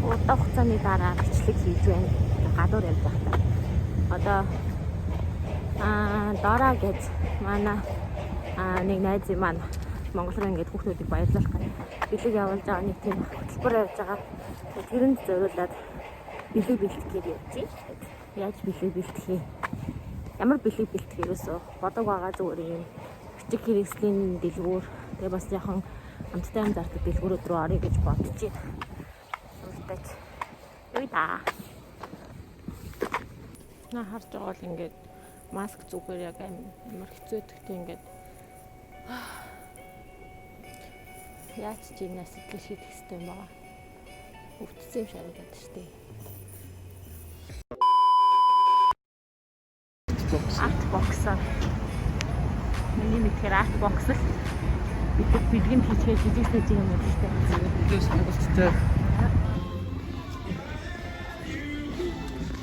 Удаан хугацааны дараа бичлэг хийж байна. Гадуур явж байгаа. Одоо Дора гэж манай нэг найз маань Монгол руу ингээд хүүхдүүдийг баярлуулах гэж бэлэг явуулж байгаа нэг тийм хөтөлбөр явж байгаа. Тэрэнд зориулаад бэлэг бэлтгэхээр явчих. Яаж бэлэг бэлтгэх юм? Ямар бэлэг бэлтгэх ерөөсөө бодог байгаа зүгээр юм. Бичиг хэрэгслийн дэлгүүр тэгээ бас яхан амттай юм зардаг дэлгүүрүүд рүү орё гэж бодож байна. Үрдэж. Юу да. Харж байгаа бол ингээд маск зүгээр яг амар хэцүү гэдэгтэй ингээд яаж ч энэ сэтгэл шийдэх хэрэгтэй юм байгаа. Өвдсөн юм шарагдаад шүү дээ. Арт боксер. Миний мэдхээр арт боксер. Бидгэн хийчихээ жижиг сэж юм уу гэдэг. Илүү сонголттой.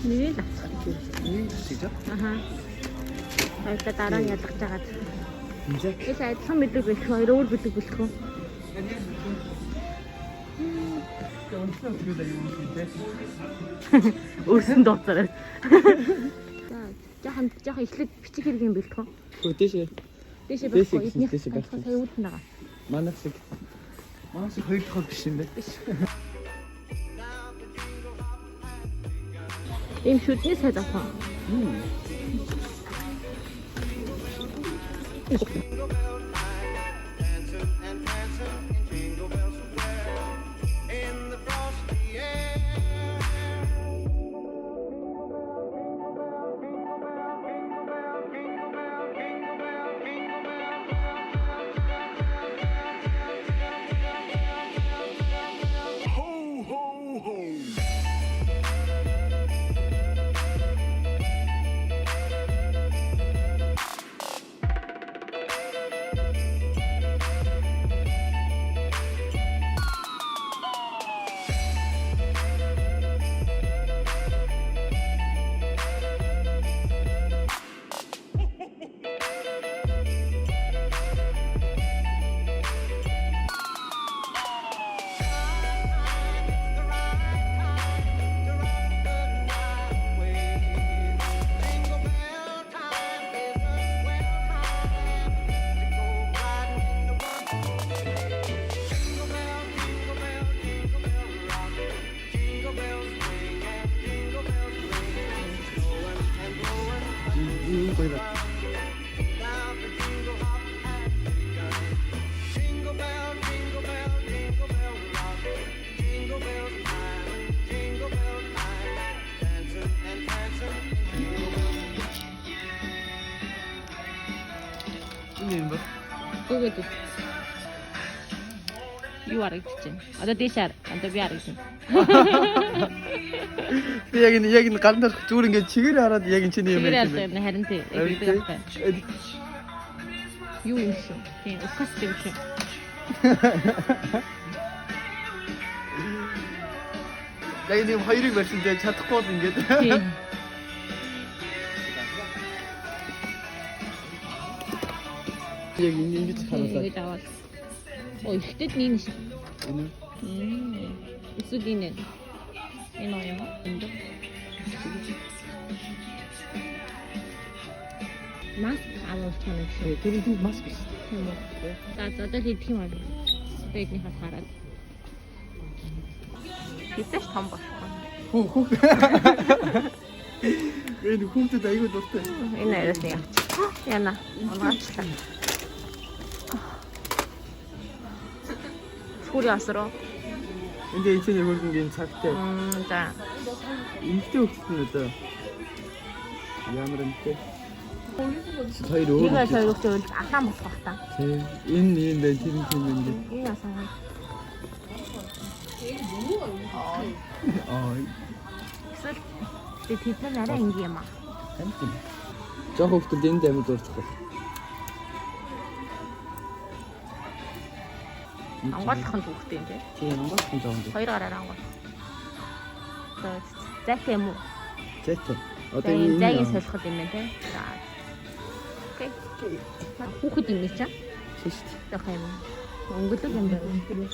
Нэг авчих гэж. Нэг хийж аа. Хоёулаа дараа нь ялгаж агаад. Инжээ. Их адилхан мэдлэг бэлэх хоёр өөр бэлэг бэлэх үү? Өөрсөн дооцороо. Жохон эхлээд бичиг хэрэг юм бэлтэх үү? Хөө дэшээ. Дэшээ байхгүй. Эднийх сая үүдэн байгаа. Манайх шиг хоёр дахь биш юм байна. Ийм шүдний сайд авах. Өгөөд. Юу харагдаж байна? Одоо дэшаар одоо би харагдана. Би яг энэ гандар зүгээр ингээд чигээр хараад яг энэ чиний юм байна. Харин тийм. Юу юм шиг. Тийм укас тийм шиг. Яг энэ хоёрыг барьсан дээр чадахгүй бол ингээд. Тийм. Яг ингэж харуулаад. Ингэж аваад. Ой, ихтэд нин шиг. Энэ. Эсвэл энэ. Энэ юм уу? Энэ. Маск авах юм шиг. Тэр маск биш. Тийм үү. За одоо хийх юм аа. Тэднийхээс хараад. Хэвчээ том болохгүй. Хөө. Энэ хүүхдэд аягүй дуртай. Энэ араас яа. Яна. Унгаачлаа. Скури асроо. Энд эцэг хөргөнгийн цагтай. За. Эмхтэй хөлт нь одоо ямар эмхтэй? Хоёр өөр. Нэг хоёр хөлт үл ахаан болох бах та. Тийм. Энэ байна тэр юм байна. Энэ асаа. Эсвэл тэд нар арай инgi юм аа. Амт. Жоо хөлтөд энд амьд дуурчих. Анголох нь түүхтэй юм тий. Тийм анголох нь жоон. Хоёр гараар ангол. Зэт юм уу? Зэт. Одоо энэ зайгийн солиход юм байна тий. За. Окей. Хүүхэд юм чаа. Шишт. Тохоо юм. Өнгөлөг юм байна.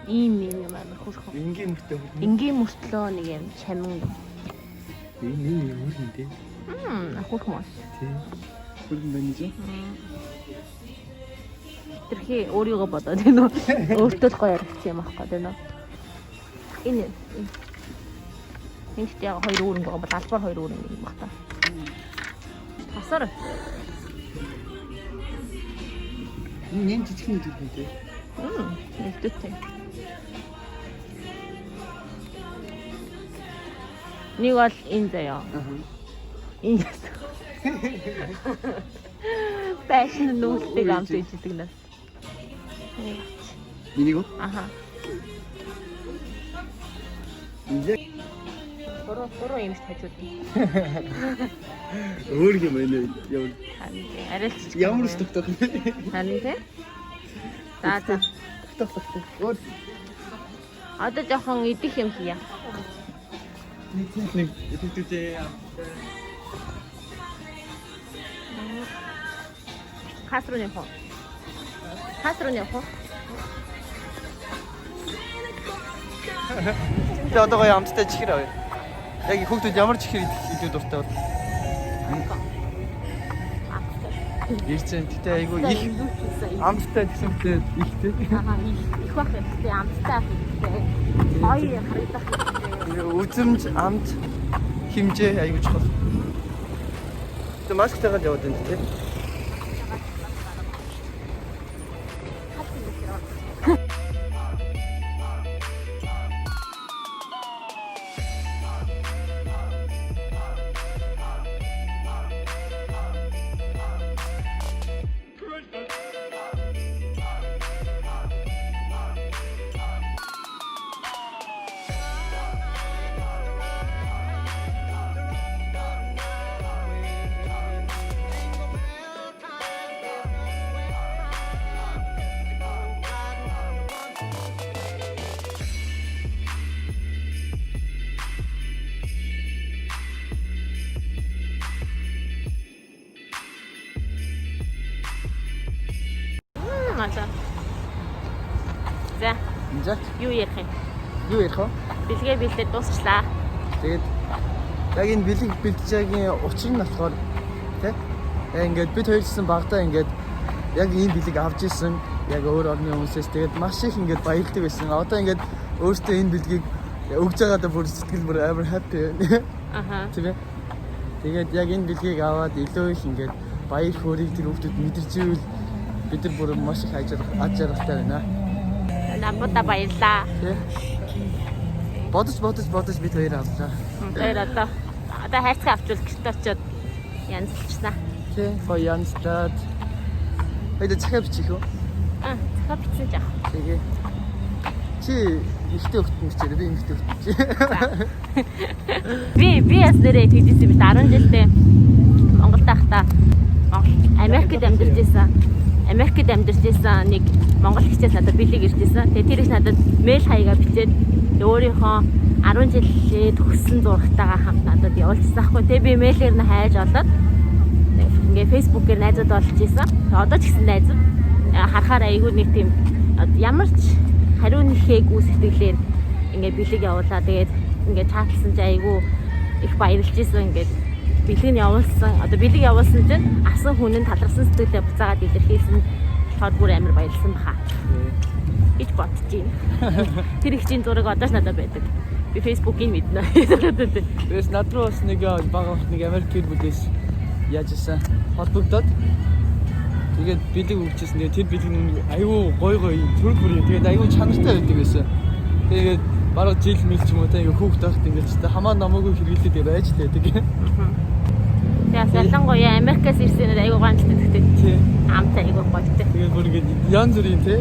Ийм юм амар хөрхөн. Энгийн мөртөө хөрхөн. Энгийн мөртлөө нэг юм чамин. Энэ хөрхөн дээ. Хөрхөн. Тийм. Хөрхөн байна гэж. Тэрхий өөрийгөө бодоод байна уу? Өөртөө л гоё ярих юм аахгүй байна уу? Энэ энд яг хоёр өөрөнгө байгаа бол албаар хоёр өөрөнгө юм баг та. Тасар. Энэ жижигхэн хөрхөн дээ. Нэгдэлтэй. Нэг бол энэ заяа. Энэ. Fashion нүүлтийг амт иждэг нас. Энийг үү? Аха. Инжээ. Гурван юм шиг хажууд. Өөр юм байна. Явал. Арай ч Ямар ч тогтох юм. харин тий. За. Тогтох. Өөр. Одоо жоохон идэх юм хийя. Нэг идэвхтэй. Хасруу нэх. Хасруу нэх. Тэгээ одоо гоё амттай чихэр авъя. Яг хүүхдүүд ямар чихэр идэх илүү дуртай бол. Ирсэн. Гэтэ айгу их амттай гэсэнтэй ихтэй. Аа их бах ихтэй амттай ихтэй. Гоё харагдах ихтэй. Үзэмж амт хэмжээ айгу чухал. Тэ масктайгаар яваад байна тий. 맞아. За. За. Юу ярих юм? Юу ярих вэ? Бэлгээ бэлдээд дуусчлаа. Тэгээд яг энэ бэлэг бэлтжээгийн учир нь болохоор тий. Ингээд бид хоёр гэсэн багтаа ингээд яг энэ бэлэг авч ирсэн. Яг өөр орны хүмүүсээс тэгээд маш их ингээд баярлдаг байсан. Одоо ингээд өөртөө энэ бэлгийг өгж байгаадаа бүр сэтгэл бүр амар happy. Аха. Тийм. Тэгээд яг энэ бэлгийг аваад илүү их ингээд баяр хөөргийг тэр хүмүүс мэдэрч ивэл бид нар бүр маш их аж аргалтай байна. Намбуда баярлаа. Бодож бид хоёр авлаа. Тэр одоо хайрцаг авчвал гэрт очиод янзлчихнаа. Тий, гоё янзлаад. Хэдэ захаа бичих үү? Захаа бичсэн жаа. Тэгээ. Чи ихтэй өгтөн бичээрэй, би ихтэй өгтөн. Би яс нэрээ тэгжсэн юм байна. 10 жилдээ Монголд байхдаа Америкт амьдарч байсан. Америкт амьдарч байсан нэг монгол хичээс надад бэлэг ирж байсан. Тэгээ тэр их надад мэйл хаягаа бичээд өөрийнхөө 10 жилээ төгссөн зурагтайгаа хамт надад явуулчихсан аахгүй. Тэгээ би мэйлээр нь хайж олоод ингээ фэйсбүүкээр найзууд болж исэн. Одоо ч гэсэн найзууд харахаар айгүй нэг тийм ямар ч хариу нэхээгүй сэтгэлээр ингээ бэлэг явуулаа. Тэгээд ингээ чатлсан чи айгүй их баярлж исэн. Ингээ бэлэг нь явуулсан. Одоо бэлэг явуулсан чинь асан хүн нь таларсан сэтгэлээ буцаагаад илэрхийлсэн. Болохоор бүр амар баярлсан баха. Гэж бодож байна. Тэр их чинь зураг одоо ч надад байдаг. Би фэйсбүүкийг мэднэ. Тэрс над руу бас нэг бага нэг Америкт бүлээс яаж исэн холбогдоод тэгээд бэлэг өгчээсэн. Тэгээд тэр бэлэг нь аюу гой төрөг бүрийн тэгээд аюу чанартай байдаг байсан. Тэгээд бараг жил мэл ч юм уу та ингээ хүүхд тахт ингээ хамаа намаагүй хэрэглээд байж байдаг. Тэгээд ялангуяа Америкаас ирсэн аюу ганцтай гэхдээ амтай аюу гоётэй. Тэгээд бүр ингээ янз бүрийн тий.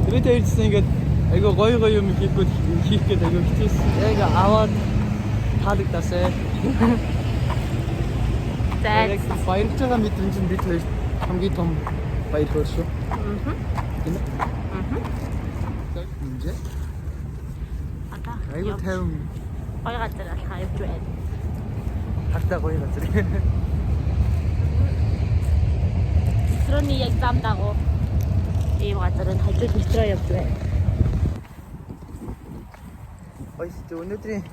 Тэгээд тэрсэн ингээ аюу гоё юм хийх гээд аюу хичээсэн. Яг аваад таалагдасаа. Тэгээд баярж байгаа мэдрэмж нь бид хоёр хамгийн том баяр хөөр шүү. Инжээ. Аюу тайван гоё газар алхаа явж байна. хатаа гоё газар. Метроны яг зам дагуу ийм газар нь хажууд метро явж байна. гоё шүү. Өнөөдрийн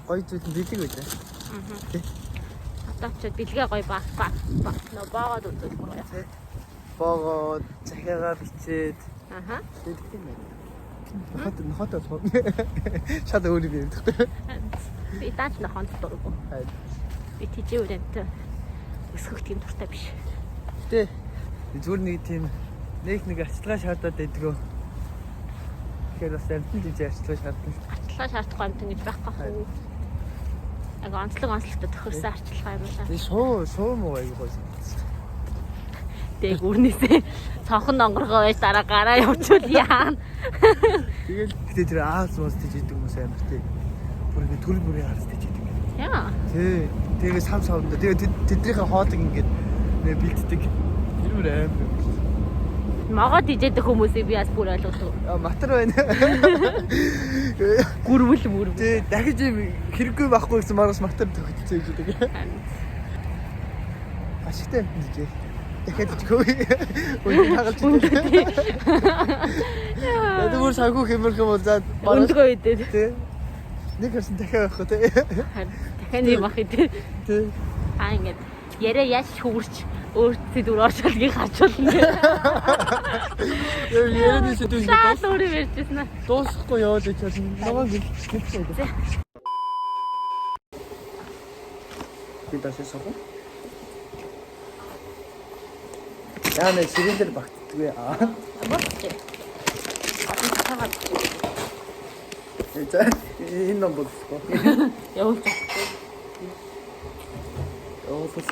гоё зүйл нь бэлэг үү? Одоо ч бэлгээ гоё баг нөө боогод үзүүл гоё. Боогод захиагаа бичээд Аха. хэлдэг юм байна. Нохотоо тоо. Шал өөрийг ярьдаг. Би даач нохонд дургу. Би тийжээ үрэнтэй өсгөх тийм дуртай биш. Тэ зүгээр нэг тийм нэг арчилгаа шаардаад байдгүй. Тэгэхээр бас амтны тийж арчилгаа шаардсан. Арчилгаа шаардахгүй амт ингэж байхгүй. Яг онцлогтой тохирсон арчилгаа юм байна. Би шуу муу аяг гоё. Тэг үрнээсээ цонхон онгоргоо байж дараа гараа явуучвал яана. Тэгэл гэтээ тэр аас мос тийж идэг хүмүүс амар тий. Бүр ингэ төрөл бүрийн харс тийж идэг. Яа. Тий. Тэгээ савндаа. Тэгээ тэднийхээ хоолыг ингэ бэлддэг. Тэр бүр амар. Могоод ижээдэх хүмүүсийг би бас бүр ойлгодог. Матар байна. Гүрвэл. Тий, дахиж юм хэрэггүй байхгүй гэсэн мараас матар төгөлцөө гэж идэг. Ашигтай юм дижээ. Дахиад ичгөө. Үгүй хагалж идэв. Яг бүр саггүй хэмэрх юм бол за Өндгөө идээд. тий. Нэг хэрсэн дахиад авах тий. Дахиад юм ах идээ. Тий. Ингээд яриа яаж хөвөрч өөртөө дүр оршуулгийг харж болно. Ярианы сэдв ингэ Шал өөрөө ярьжсэн аа. дуусахгүй яваад ичээс намайг хэлчихсэн. Би тассан уу? Яна сэрэлэр багтдаггүй аа. Босч. Одоо цаагаад За энэ ном болсоо. явуулж. Офис.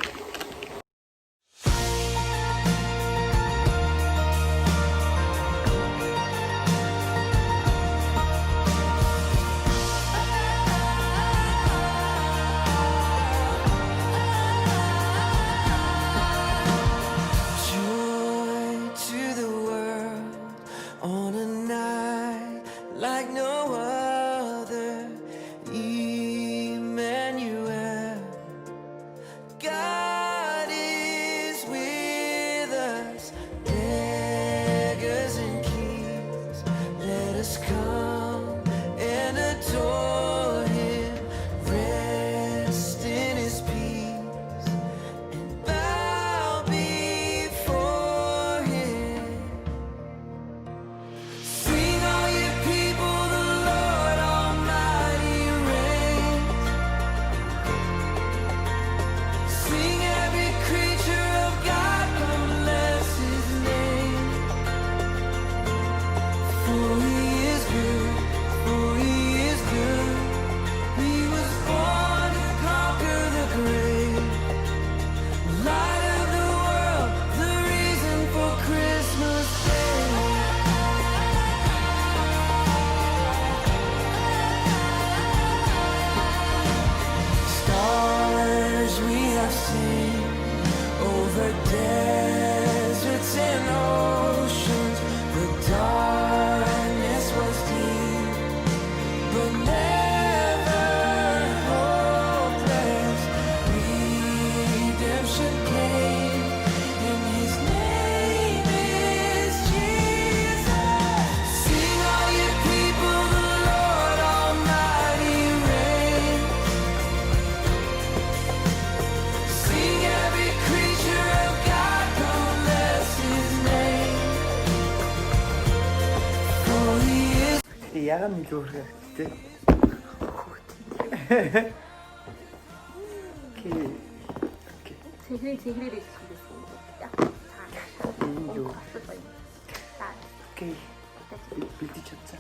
Like no other, Emmanuel. God is with us, beggars and kings. Let us come and adore Him, rest in His peace, and bow before Him. Sing all you people, the Lord Almighty reigns. Sing every creature of God, come bless His name. For He is good, for He is good. He was born to conquer the grave. Light of the world, the reason for Christmas Day. Stars we have seen over deserts and oceans. The darkness was deep, but never hopeless. Redemption came, and His name is Jesus. Sing all you people, the Lord Almighty reigns. Sing every creature of God, come bless His name. For He is. Яагаад нэг өөрхөө тий. Окей. Сэхрээ идэх юм байна. Окей. Бэлдэж чадсан.